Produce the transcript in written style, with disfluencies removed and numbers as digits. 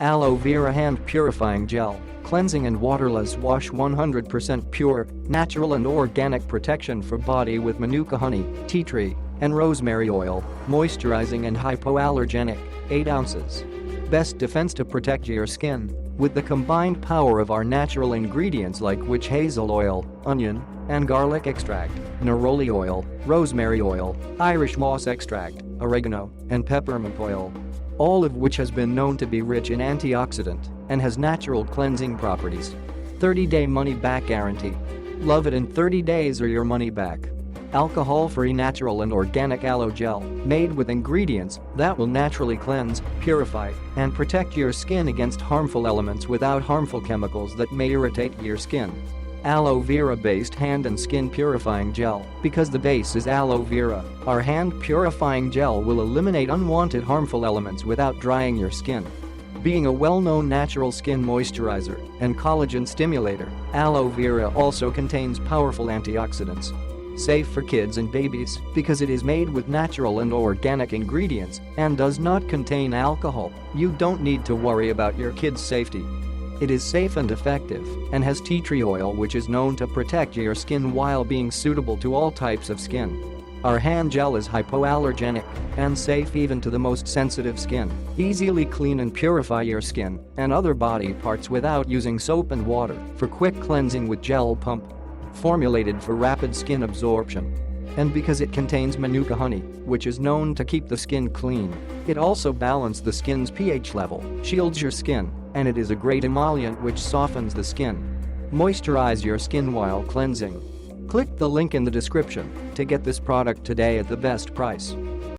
Aloe Vera Hand Purifying Gel, cleansing and waterless wash 100% pure, natural and organic protection for body with manuka honey, tea tree, and rosemary oil, moisturizing and hypoallergenic, 8 ounces. Best defense to protect your skin, with the combined power of our natural ingredients like witch hazel oil, onion, and garlic extract, neroli oil, rosemary oil, Irish moss extract, oregano, and peppermint oil. All of which has been known to be rich in antioxidant and has natural cleansing properties. 30-day money-back guarantee. Love it in 30 days or your money back. Alcohol-free natural and organic aloe gel, made with ingredients that will naturally cleanse, purify, and protect your skin against harmful elements without harmful chemicals that may irritate your skin. Aloe Vera-based hand and skin purifying gel. Because the base is aloe vera, our hand purifying gel will eliminate unwanted harmful elements without drying your skin. Being a well-known natural skin moisturizer and collagen stimulator, aloe vera also contains powerful antioxidants. Safe for kids and babies because it is made with natural and organic ingredients and does not contain alcohol. You don't need to worry about your kids' safety. It is safe and effective and has tea tree oil, which is known to protect your skin while being suitable to all types of skin. Our hand gel is hypoallergenic and safe even to the most sensitive skin. Easily clean and purify your skin and other body parts without using soap and water for quick cleansing with gel pump. Formulated for rapid skin absorption. And because it contains manuka honey, which is known to keep the skin clean, it also balances the skin's pH level, shields your skin, and it is a great emollient which softens the skin. Moisturize your skin while cleansing. Click the link in the description to get this product today at the best price.